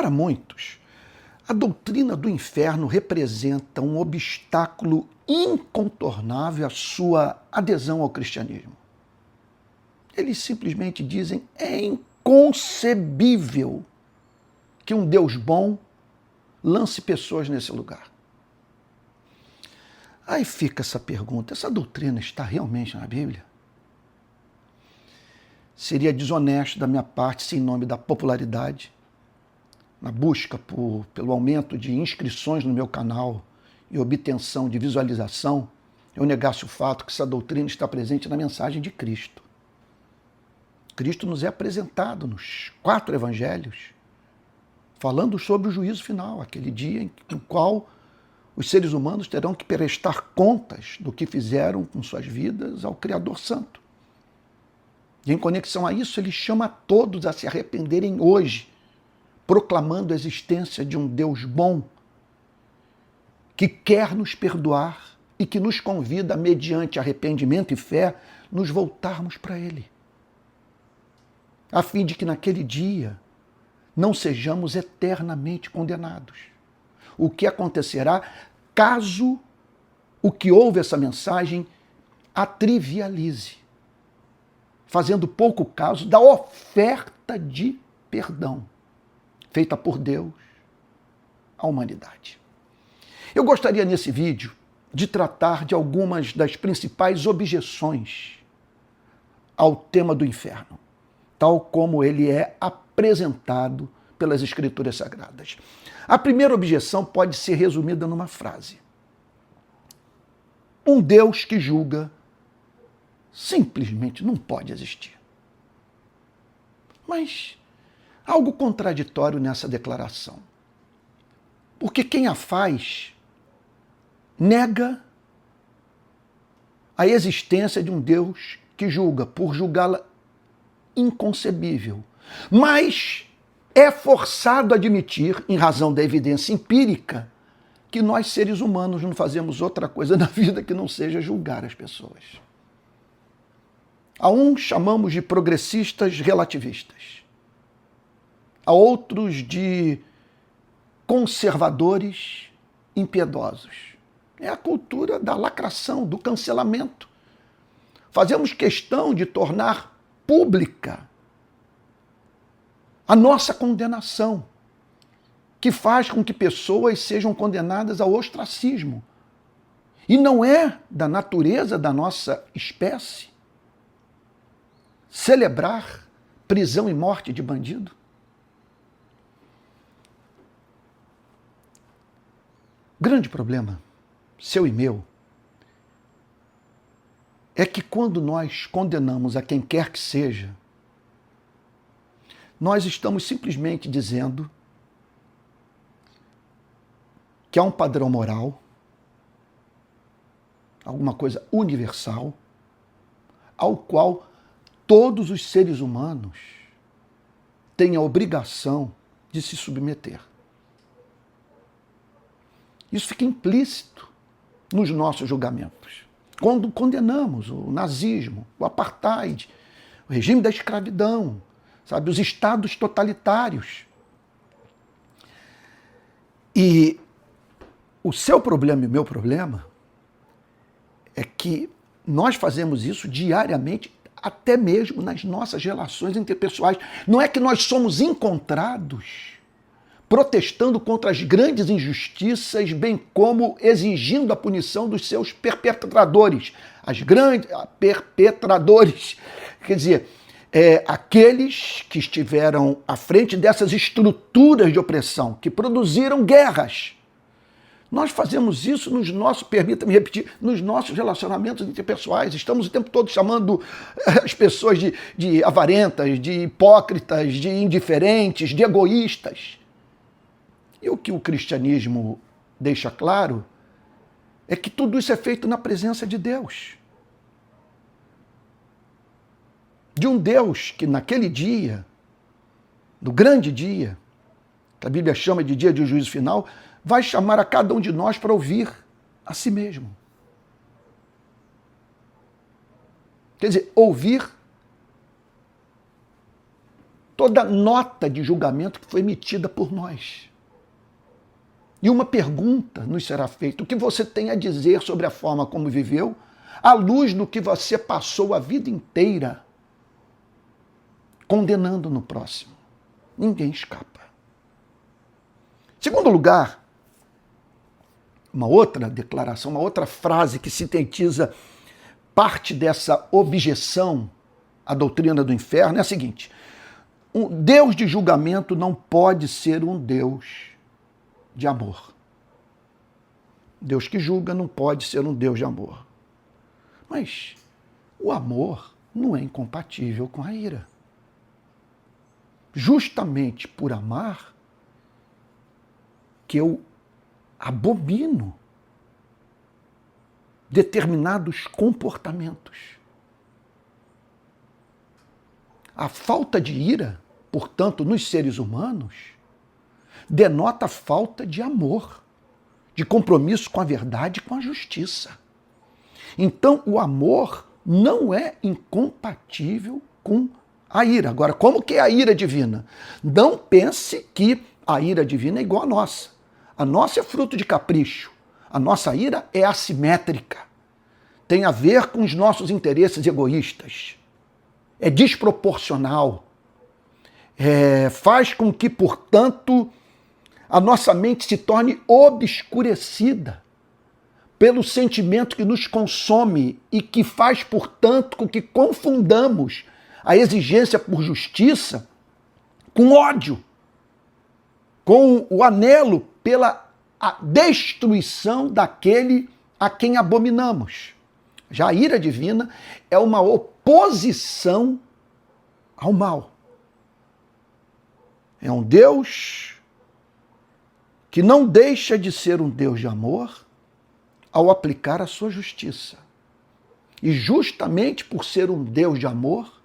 Para muitos, a doutrina do inferno representa um obstáculo incontornável à sua adesão ao cristianismo. Eles simplesmente dizem: é inconcebível que um Deus bom lance pessoas nesse lugar. Aí fica essa pergunta: essa doutrina está realmente na Bíblia? Seria desonesto da minha parte se, em nome da popularidade, na busca pelo aumento de inscrições no meu canal e obtenção de visualização, eu negasse o fato que essa doutrina está presente na mensagem de Cristo. Cristo nos é apresentado nos 4 evangelhos, falando sobre o juízo final, aquele dia em qual os seres humanos terão que prestar contas do que fizeram com suas vidas ao Criador Santo. E em conexão a isso, ele chama a todos a se arrependerem hoje, proclamando a existência de um Deus bom, que quer nos perdoar e que nos convida, mediante arrependimento e fé, nos voltarmos para Ele, a fim de que naquele dia não sejamos eternamente condenados. O que acontecerá caso o que ouve essa mensagem a trivialize, fazendo pouco caso da oferta de perdão feita por Deus à humanidade. Eu gostaria nesse vídeo de tratar de algumas das principais objeções ao tema do inferno, tal como ele é apresentado pelas Escrituras Sagradas. A primeira objeção pode ser resumida numa frase: um Deus que julga simplesmente não pode existir. Mas há algo contraditório nessa declaração, porque quem a faz nega a existência de um Deus que julga, por julgá-la inconcebível, mas é forçado a admitir, em razão da evidência empírica, que nós, seres humanos, não fazemos outra coisa na vida que não seja julgar as pessoas. A uns chamamos de progressistas relativistas, a outros de conservadores impiedosos. É a cultura da lacração, do cancelamento. Fazemos questão de tornar pública a nossa condenação, que faz com que pessoas sejam condenadas ao ostracismo. E não é da natureza da nossa espécie celebrar prisão e morte de bandido. Grande problema, seu e meu, é que quando nós condenamos a quem quer que seja, nós estamos simplesmente dizendo que há um padrão moral, alguma coisa universal, ao qual todos os seres humanos têm a obrigação de se submeter. Isso fica implícito nos nossos julgamentos. Quando condenamos o nazismo, o apartheid, o regime da escravidão, sabe, os estados totalitários. E o seu problema e o meu problema é que nós fazemos isso diariamente, até mesmo nas nossas relações interpessoais. Não é que nós somos encontrados protestando contra as grandes injustiças, bem como exigindo a punição dos seus perpetradores. Perpetradores, quer dizer, aqueles que estiveram à frente dessas estruturas de opressão, que produziram guerras. Nós fazemos isso nos nossos, permita-me repetir, nos nossos relacionamentos interpessoais. Estamos o tempo todo chamando as pessoas de avarentas, de hipócritas, de indiferentes, de egoístas. E o que o cristianismo deixa claro é que tudo isso é feito na presença de Deus. De um Deus que naquele dia, no grande dia, que a Bíblia chama de dia de juízo final, vai chamar a cada um de nós para ouvir a si mesmo. Quer dizer, ouvir toda nota de julgamento que foi emitida por nós. E uma pergunta nos será feita: o que você tem a dizer sobre a forma como viveu, à luz do que você passou a vida inteira condenando no próximo? Ninguém escapa. Segundo lugar, uma outra declaração, uma outra frase que sintetiza parte dessa objeção à doutrina do inferno é a seguinte: um Deus de julgamento não pode ser um Deus de amor. Deus que julga não pode ser um Deus de amor. Mas o amor não é incompatível com a ira. Justamente por amar que eu abomino determinados comportamentos. A falta de ira, portanto, nos seres humanos, denota falta de amor, de compromisso com a verdade e com a justiça. Então, o amor não é incompatível com a ira. Agora, como que é a ira divina? Não pense que a ira divina é igual à nossa. A nossa é fruto de capricho. A nossa ira é assimétrica. Tem a ver com os nossos interesses egoístas. É desproporcional. Faz com que, portanto, a nossa mente se torne obscurecida pelo sentimento que nos consome e que faz, portanto, com que confundamos a exigência por justiça com ódio, com o anelo pela destruição daquele a quem abominamos. Já a ira divina é uma oposição ao mal. É um Deus que não deixa de ser um Deus de amor ao aplicar a sua justiça. E justamente por ser um Deus de amor,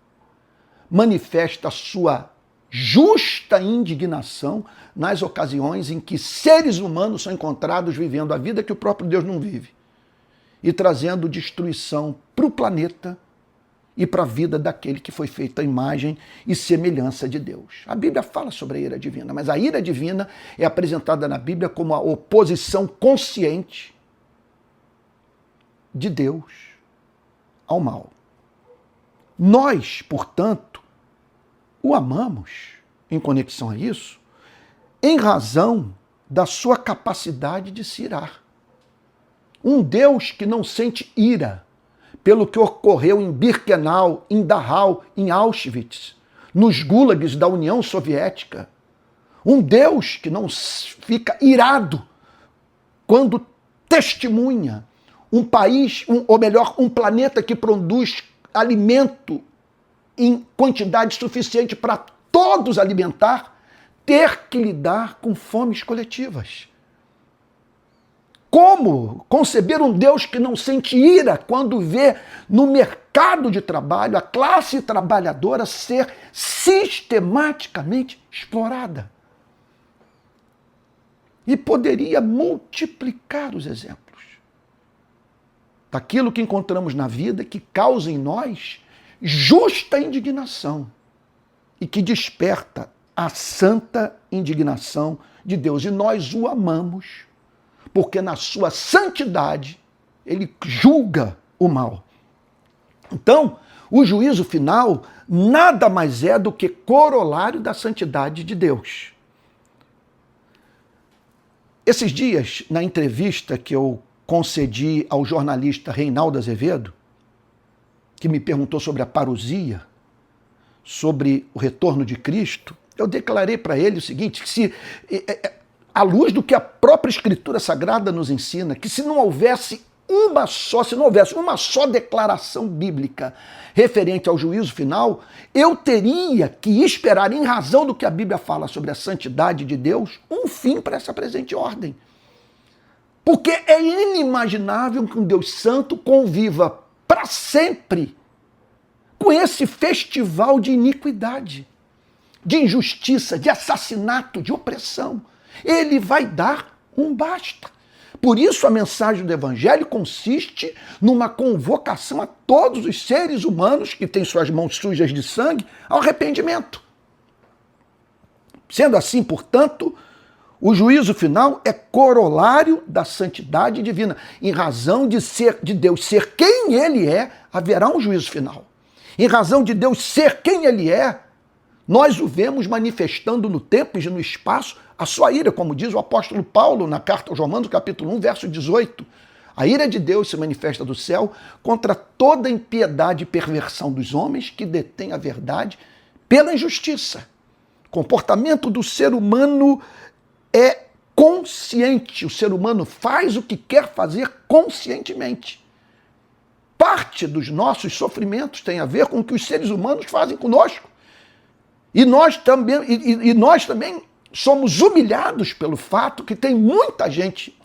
manifesta a sua justa indignação nas ocasiões em que seres humanos são encontrados vivendo a vida que o próprio Deus não vive e trazendo destruição para o planeta e para a vida daquele que foi feito à imagem e semelhança de Deus. A Bíblia fala sobre a ira divina, mas a ira divina é apresentada na Bíblia como a oposição consciente de Deus ao mal. Nós, portanto, o amamos em conexão a isso, em razão da sua capacidade de se irar. Um Deus que não sente ira pelo que ocorreu em Birkenau, em Dachau, em Auschwitz, nos gulags da União Soviética. Um Deus que não fica irado quando testemunha um país, ou melhor, um planeta que produz alimento em quantidade suficiente para todos alimentar, ter que lidar com fomes coletivas. Como conceber um Deus que não sente ira quando vê no mercado de trabalho a classe trabalhadora ser sistematicamente explorada? E poderia multiplicar os exemplos daquilo que encontramos na vida que causa em nós justa indignação e que desperta a santa indignação de Deus. E nós o amamos, porque na sua santidade ele julga o mal. Então, o juízo final nada mais é do que corolário da santidade de Deus. Esses dias, na entrevista que eu concedi ao jornalista Reinaldo Azevedo, que me perguntou sobre a parousia, sobre o retorno de Cristo, eu declarei para ele o seguinte: que se, à luz do que a própria Escritura Sagrada nos ensina, que se não houvesse uma só declaração bíblica referente ao juízo final, eu teria que esperar, em razão do que a Bíblia fala sobre a santidade de Deus, um fim para essa presente ordem. Porque é inimaginável que um Deus santo conviva para sempre com esse festival de iniquidade, de injustiça, de assassinato, de opressão. Ele vai dar um basta. Por isso a mensagem do Evangelho consiste numa convocação a todos os seres humanos que têm suas mãos sujas de sangue ao arrependimento. Sendo assim, portanto, o juízo final é corolário da santidade divina. Em razão de Deus ser quem ele é, haverá um juízo final. Em razão de Deus ser quem ele é, nós o vemos manifestando no tempo e no espaço a sua ira, como diz o apóstolo Paulo na carta aos Romanos, capítulo 1, verso 18. A ira de Deus se manifesta do céu contra toda impiedade e perversão dos homens que detêm a verdade pela injustiça. O comportamento do ser humano é consciente. O ser humano faz o que quer fazer conscientemente. Parte dos nossos sofrimentos tem a ver com o que os seres humanos fazem conosco. E nós também somos humilhados pelo fato que tem muita gente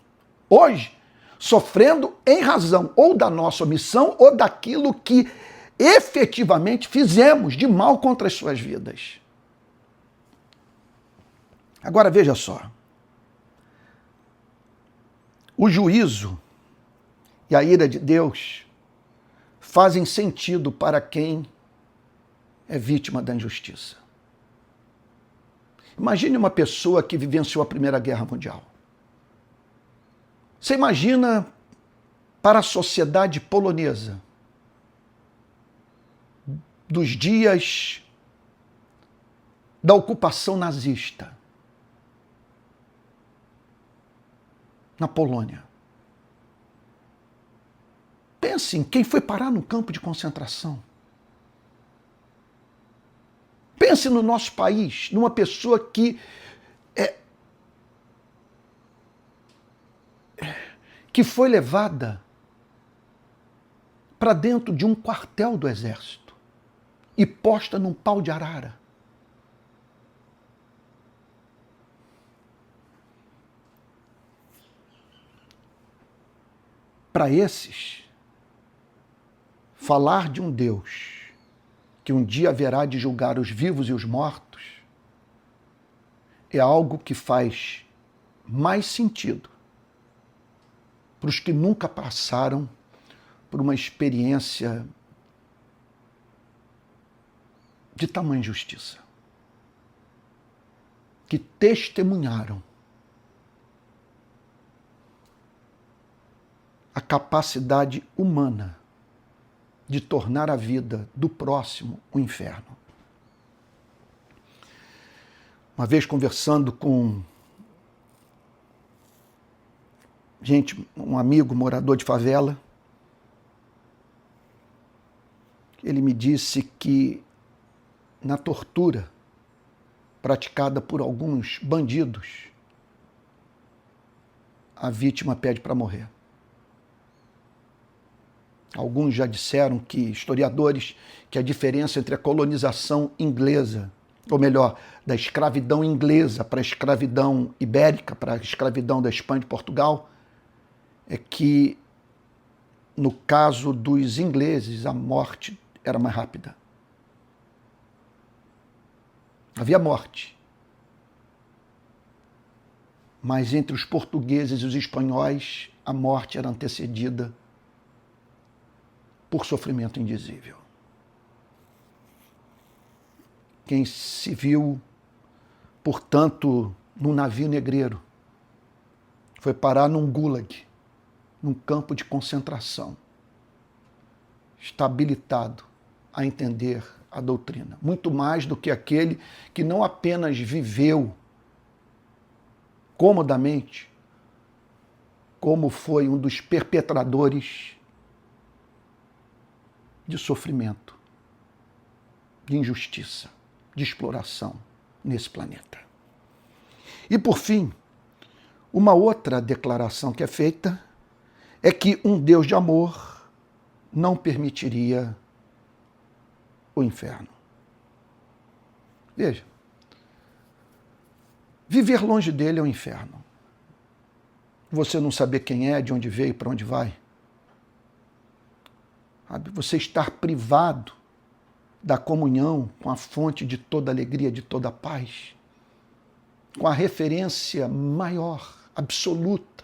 hoje sofrendo em razão ou da nossa omissão ou daquilo que efetivamente fizemos de mal contra as suas vidas. Agora veja só. O juízo e a ira de Deus fazem sentido para quem é vítima da injustiça. Imagine uma pessoa que vivenciou a Primeira Guerra Mundial. Você imagina para a sociedade polonesa dos dias da ocupação nazista na Polônia. Pense em quem foi parar no campo de concentração. Pense no nosso país, numa pessoa que foi levada para dentro de um quartel do exército e posta num pau de arara. Para esses, falar de um Deus que um dia haverá de julgar os vivos e os mortos é algo que faz mais sentido para os que nunca passaram por uma experiência de tamanha injustiça, que testemunharam a capacidade humana de tornar a vida do próximo um inferno. Uma vez conversando com um amigo morador de favela, ele me disse que na tortura praticada por alguns bandidos, a vítima pede para morrer. Alguns já disseram que, historiadores, que a diferença entre a colonização inglesa, ou melhor, da escravidão inglesa para a escravidão ibérica, para a escravidão da Espanha e de Portugal, é que, no caso dos ingleses, a morte era mais rápida. Havia morte. Mas entre os portugueses e os espanhóis, a morte era antecedida por sofrimento indizível. Quem se viu, portanto, num navio negreiro, foi parar num gulag, num campo de concentração, está habilitado a entender a doutrina. Muito mais do que aquele que não apenas viveu comodamente, como foi um dos perpetradores de sofrimento, de injustiça, de exploração nesse planeta. E, por fim, uma outra declaração que é feita é que um Deus de amor não permitiria o inferno. Veja, viver longe dele é um inferno. Você não saber quem é, de onde veio, para onde vai. Você estar privado da comunhão com a fonte de toda alegria, de toda paz, com a referência maior, absoluta,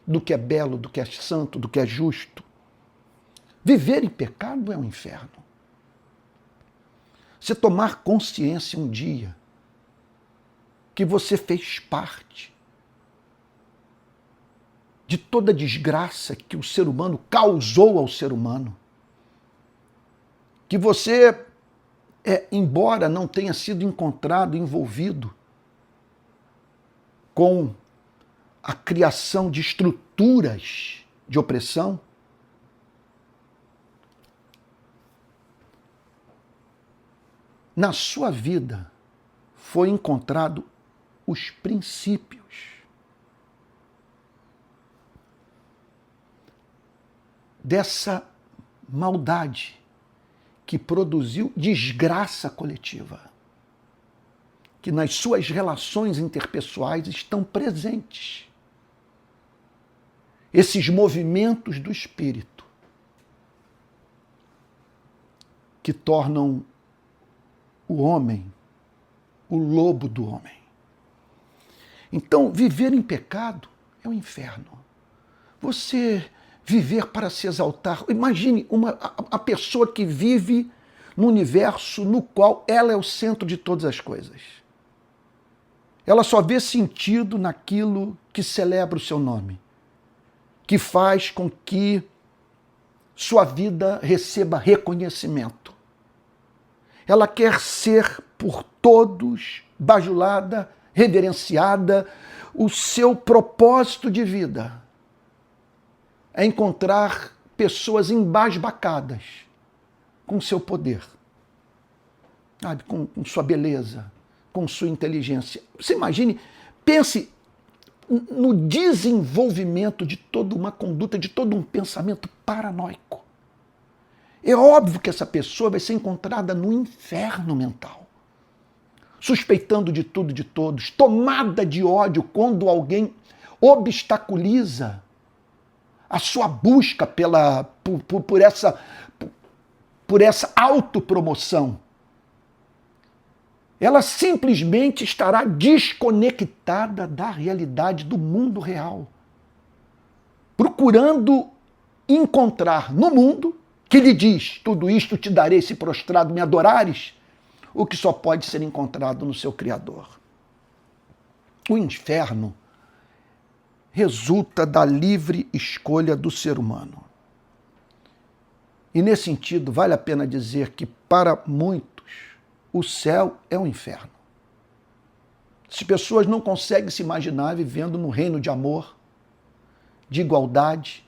do que é belo, do que é santo, do que é justo. Viver em pecado é um inferno. Você tomar consciência um dia que você fez parte de toda a desgraça que o ser humano causou ao ser humano. Que você, embora não tenha sido encontrado envolvido com a criação de estruturas de opressão, na sua vida foi encontrado os princípios dessa maldade que produziu desgraça coletiva, que nas suas relações interpessoais estão presentes. Esses movimentos do espírito que tornam o homem o lobo do homem. Então, viver em pecado é um inferno. Você viver para se exaltar. Imagine a pessoa que vive no universo no qual ela é o centro de todas as coisas. Ela só vê sentido naquilo que celebra o seu nome, que faz com que sua vida receba reconhecimento. Ela quer ser por todos bajulada, reverenciada. O seu propósito de vida é encontrar pessoas embasbacadas com seu poder, sabe? Com sua beleza, com sua inteligência. Você imagine, pense no desenvolvimento de toda uma conduta, de todo um pensamento paranoico. É óbvio que essa pessoa vai ser encontrada no inferno mental, suspeitando de tudo e de todos, tomada de ódio quando alguém obstaculiza a sua busca por essa autopromoção. Ela simplesmente estará desconectada da realidade do mundo real, procurando encontrar no mundo, que lhe diz, tudo isto te darei se prostrado me adorares, o que só pode ser encontrado no seu Criador. O inferno resulta da livre escolha do ser humano. E nesse sentido, vale a pena dizer que para muitos o céu é um inferno. As pessoas não conseguem se imaginar vivendo num reino de amor, de igualdade,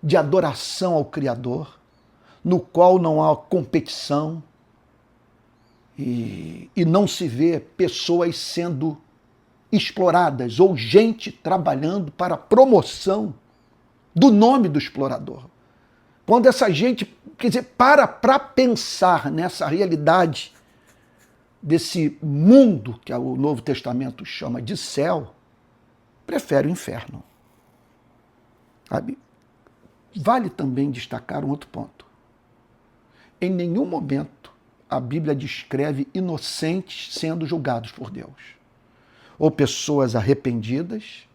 de adoração ao Criador, no qual não há competição e não se vê pessoas sendo exploradas ou gente trabalhando para a promoção do nome do explorador. Quando essa gente, quer dizer, para pensar nessa realidade desse mundo que o Novo Testamento chama de céu, prefere o inferno. Sabe? Vale também destacar um outro ponto. Em nenhum momento a Bíblia descreve inocentes sendo julgados por Deus, ou pessoas arrependidas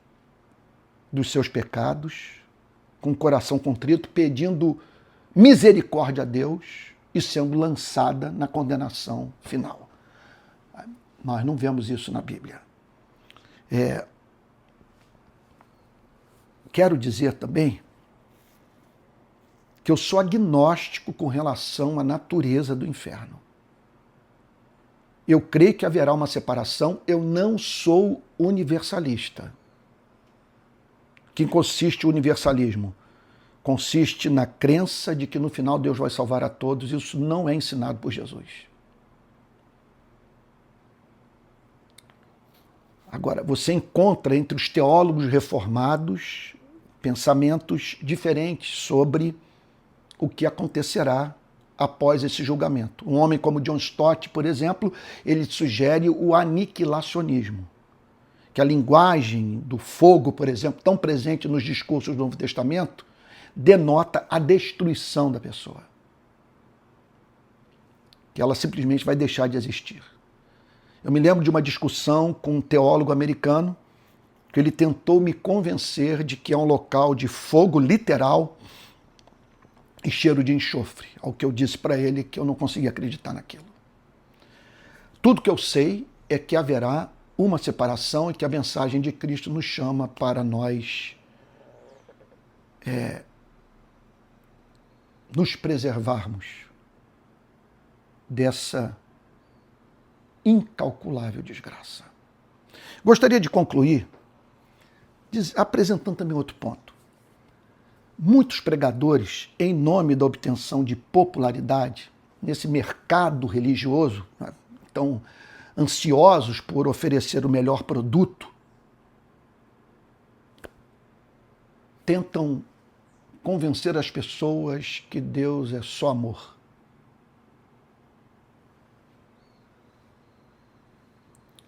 dos seus pecados, com o coração contrito, pedindo misericórdia a Deus e sendo lançada na condenação final. Nós não vemos isso na Bíblia. Quero dizer também que eu sou agnóstico com relação à natureza do inferno. Eu creio que haverá uma separação, eu não sou universalista. Que consiste o universalismo? Consiste na crença de que no final Deus vai salvar a todos, isso não é ensinado por Jesus. Agora, você encontra entre os teólogos reformados pensamentos diferentes sobre o que acontecerá após esse julgamento. Um homem como John Stott, por exemplo, ele sugere o aniquilacionismo, que a linguagem do fogo, por exemplo, tão presente nos discursos do Novo Testamento, denota a destruição da pessoa. Que ela simplesmente vai deixar de existir. Eu me lembro de uma discussão com um teólogo americano que ele tentou me convencer de que é um local de fogo literal e cheiro de enxofre, ao que eu disse para ele que eu não conseguia acreditar naquilo. Tudo que eu sei é que haverá uma separação e que a mensagem de Cristo nos chama para nós nos preservarmos dessa incalculável desgraça. Gostaria de concluir apresentando também outro ponto. Muitos pregadores, em nome da obtenção de popularidade, nesse mercado religioso, né, tão ansiosos por oferecer o melhor produto, tentam convencer as pessoas que Deus é só amor.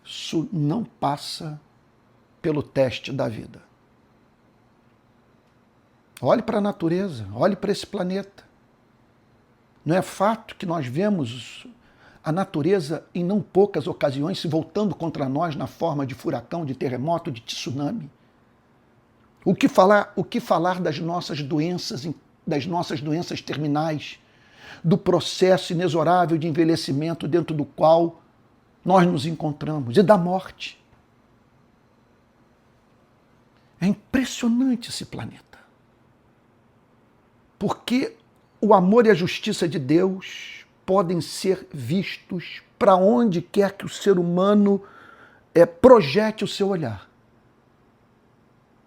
Isso não passa pelo teste da vida. Olhe para a natureza, olhe para esse planeta. Não é fato que nós vemos a natureza, em não poucas ocasiões, se voltando contra nós na forma de furacão, de terremoto, de tsunami? O que falar das nossas doenças terminais, do processo inexorável de envelhecimento dentro do qual nós nos encontramos, e da morte? É impressionante esse planeta. Porque o amor e a justiça de Deus podem ser vistos para onde quer que o ser humano projete o seu olhar.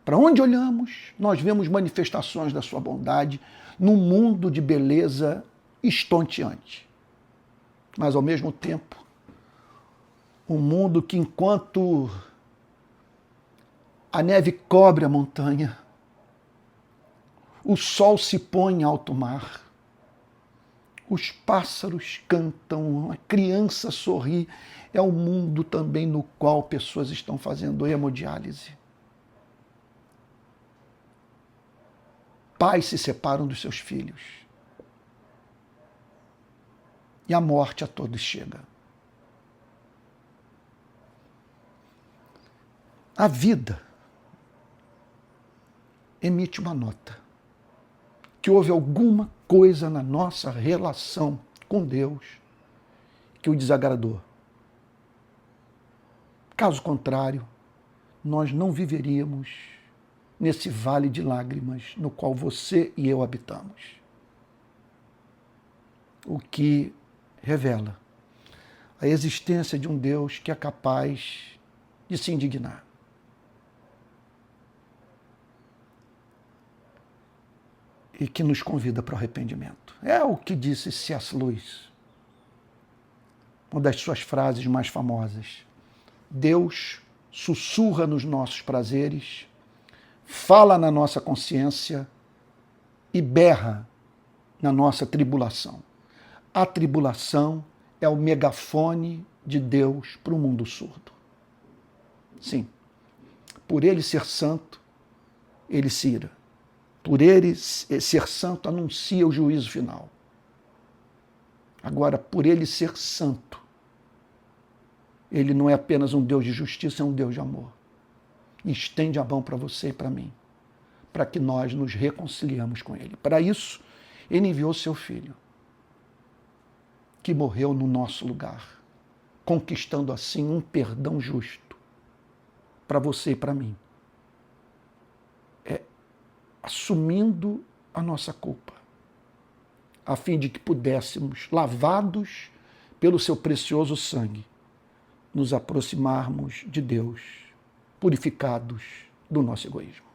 Para onde olhamos, nós vemos manifestações da sua bondade num mundo de beleza estonteante. Mas, ao mesmo tempo, um mundo que, enquanto a neve cobre a montanha, o sol se põe em alto mar, os pássaros cantam, a criança sorri, é um mundo também no qual pessoas estão fazendo hemodiálise. Pais se separam dos seus filhos. E a morte a todos chega. A vida emite uma nota que houve alguma coisa na nossa relação com Deus que o desagradou. Caso contrário, nós não viveríamos nesse vale de lágrimas no qual você e eu habitamos. O que revela a existência de um Deus que é capaz de se indignar. E que nos convida para o arrependimento. É o que disse C.S. Lewis, uma das suas frases mais famosas. Deus sussurra nos nossos prazeres, fala na nossa consciência e berra na nossa tribulação. A tribulação é o megafone de Deus para o mundo surdo. Sim, por ele ser santo, ele se ira. Por ele ser santo, anuncia o juízo final. Agora, por ele ser santo, ele não é apenas um Deus de justiça, é um Deus de amor. E estende a mão para você e para mim, para que nós nos reconciliamos com ele. Para isso, ele enviou seu filho, que morreu no nosso lugar, conquistando assim um perdão justo para você e para mim. Assumindo a nossa culpa, a fim de que pudéssemos, lavados pelo seu precioso sangue, nos aproximarmos de Deus, purificados do nosso egoísmo.